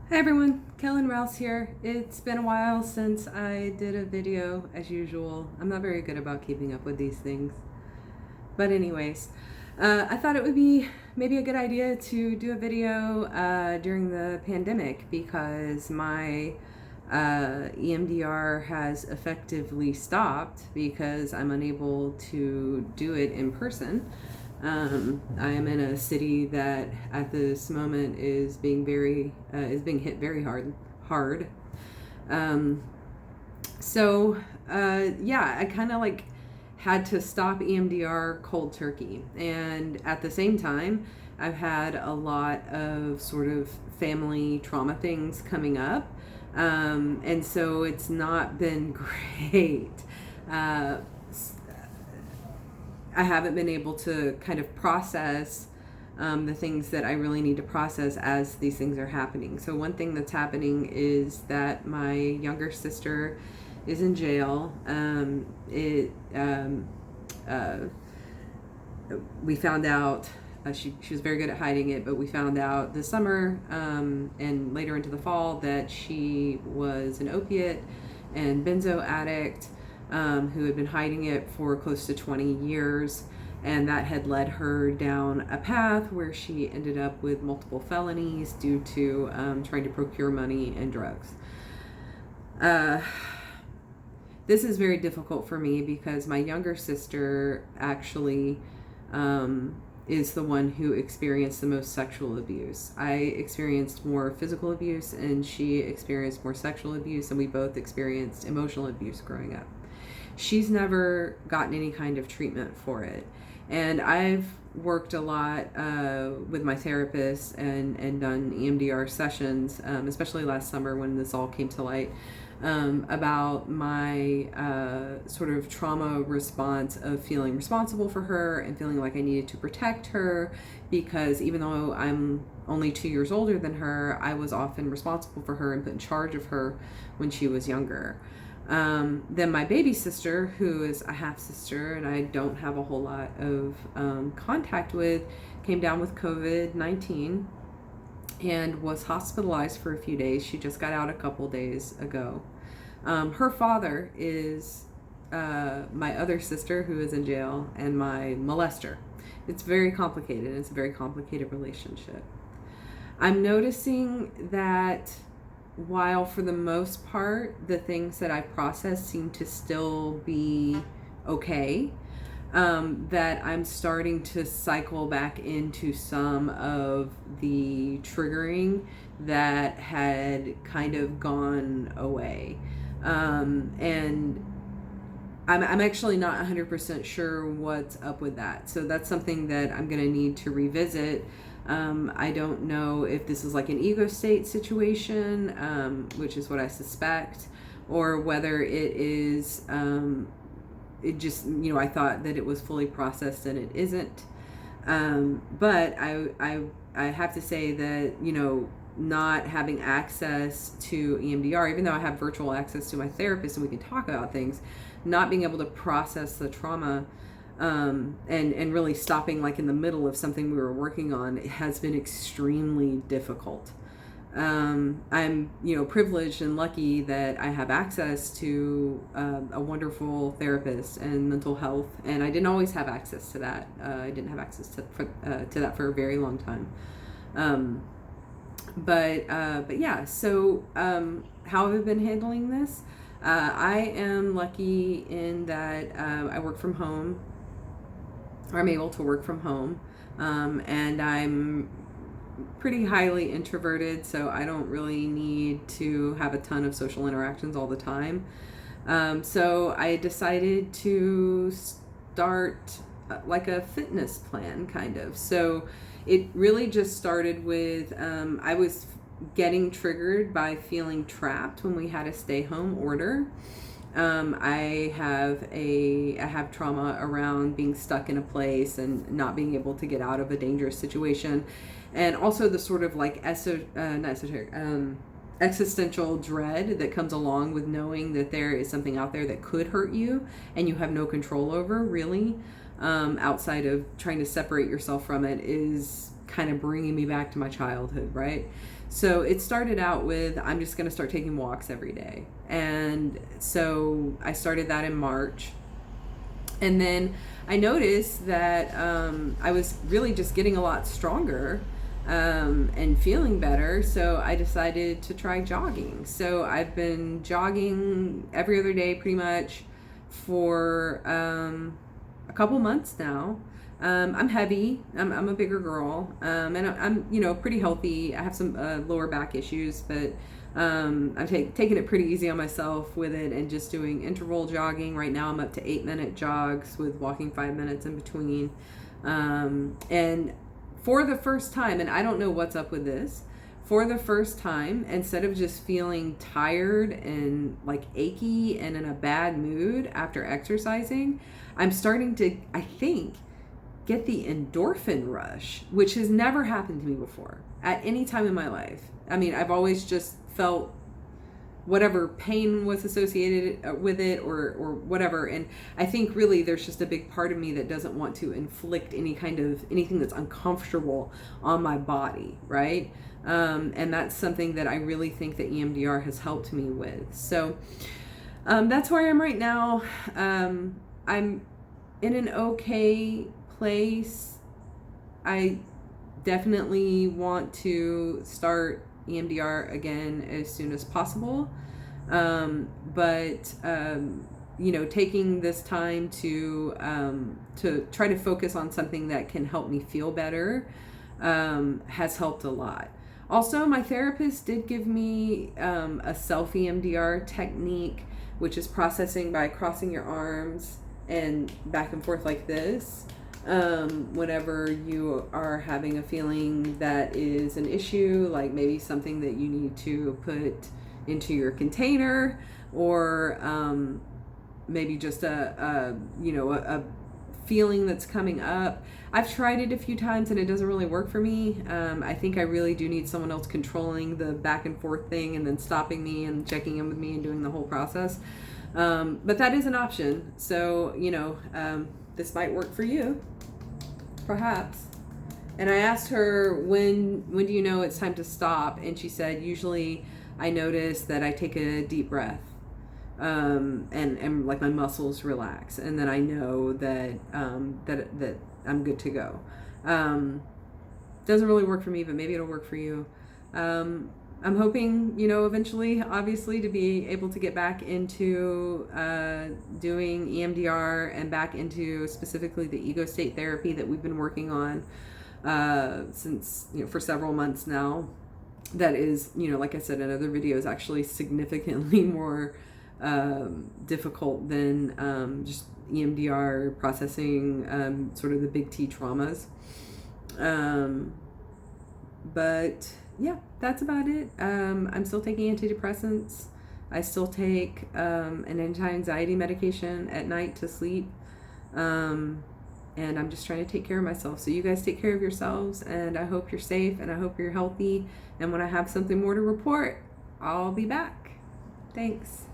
Hey everyone, Kellen Rouse here. It's been a while since I did a video as usual. I'm not very good about keeping up with these things. But anyways, I thought it would be maybe a good idea to do a video during the pandemic because my EMDR has effectively stopped because I'm unable to do it in person. I am in a city that at this moment is being hit very hard. Um, yeah, I kind of like had to stop EMDR cold turkey, and at the same time, I've had a lot of sort of family trauma things coming up, and so it's not been great. Uh, I haven't been able to kind of process the things that I really need to process as these things are happening. So one thing that's happening is that my younger sister is in jail. We found out she was very good at hiding it, but we found out this summer and later into the fall that she was an opiate and benzo addict who had been hiding it for close to 20 years. And that had led her down a path where she ended up with multiple felonies due to trying to procure money and drugs. This is very difficult for me because my younger sister actually is the one who experienced the most sexual abuse. I experienced more physical abuse and she experienced more sexual abuse, and we both experienced emotional abuse growing up. She's never gotten any kind of treatment for it. And I've worked a lot with my therapist and done EMDR sessions, especially last summer when this all came to light, about my sort of trauma response of feeling responsible for her and feeling like I needed to protect her because even though I'm only 2 years older than her, I was often responsible for her and put in charge of her when she was younger. Then my baby sister, who is a half sister and I don't have a whole lot of contact with, came down with COVID-19 and was hospitalized for a few days. She just got out a couple days ago. Her father is my other sister who is in jail and my molester. It's very complicated. It's a very complicated relationship. I'm noticing that while for the most part the things that I process seem to still be okay, that I'm starting to cycle back into some of the triggering that had kind of gone away. And I'm actually not 100% sure what's up with that. So that's something that I'm going to need to revisit. I don't know if this is like an ego state situation, which is what I suspect, or whether it is, it just, I thought that it was fully processed and it isn't. But I have to say that, not having access to EMDR, even though I have virtual access to my therapist and we can talk about things, not being able to process the trauma and really stopping like in the middle of something we were working on has been extremely difficult. I'm, privileged and lucky that I have access to a wonderful therapist and mental health, and I didn't always have access to that. I didn't have access to that for a very long time. But yeah, so how have I been handling this? I am lucky in that I work from home, or I'm able to work from home, and I'm pretty highly introverted, so I don't really need to have a ton of social interactions all the time. So I decided to start like a fitness plan, kind of. So it really just started with I was getting triggered by feeling trapped when we had a stay-home order. I have trauma around being stuck in a place and not being able to get out of a dangerous situation, and also the sort of like existential dread that comes along with knowing that there is something out there that could hurt you and you have no control over, really, outside of trying to separate yourself from it, is kind of bringing me back to my childhood, right? So it started out with, I'm just going to start taking walks every day. And so I started that in March. And then I noticed that I was really just getting a lot stronger and feeling better. So I decided to try jogging. So I've been jogging every other day pretty much for a couple months now. I'm heavy. I'm a bigger girl, and I'm pretty healthy. I have some lower back issues, but I'm taking it pretty easy on myself with it and just doing interval jogging. Right now, I'm up to 8-minute jogs with walking 5 minutes in between. And for the first time, and I don't know what's up with this, for the first time, instead of just feeling tired and like achy and in a bad mood after exercising, I'm starting to, I think, get the endorphin rush, which has never happened to me before at any time in my life. I mean, I've always just felt whatever pain was associated with it or whatever. And I think really there's just a big part of me that doesn't want to inflict anything that's uncomfortable on my body, right? And that's something that I really think that EMDR has helped me with. So that's where I am right now. I'm in an okay place. I definitely want to start EMDR again as soon as possible. But taking this time to try to focus on something that can help me feel better has helped a lot. Also, my therapist did give me a self EMDR technique, which is processing by crossing your arms and back and forth like this. Whenever you are having a feeling that is an issue, like maybe something that you need to put into your container, or maybe just a feeling that's coming up. I've tried it a few times and it doesn't really work for me. I think I really do need someone else controlling the back and forth thing and then stopping me and checking in with me and doing the whole process. But that is an option. So, this might work for you, perhaps. And I asked her, when do you know it's time to stop? And she said, usually I notice that I take a deep breath, and like my muscles relax, and then I know that that I'm good to go. Doesn't really work for me, but maybe it'll work for you. I'm hoping, eventually, obviously, to be able to get back into doing EMDR and back into specifically the ego state therapy that we've been working on since, for several months now. That is, like I said in other videos, actually significantly more difficult than just EMDR processing sort of the big T traumas. But yeah, that's about it. I'm still taking antidepressants. I still take an anti-anxiety medication at night to sleep. And I'm just trying to take care of myself. So you guys take care of yourselves, and I hope you're safe, and I hope you're healthy. And when I have something more to report, I'll be back. Thanks.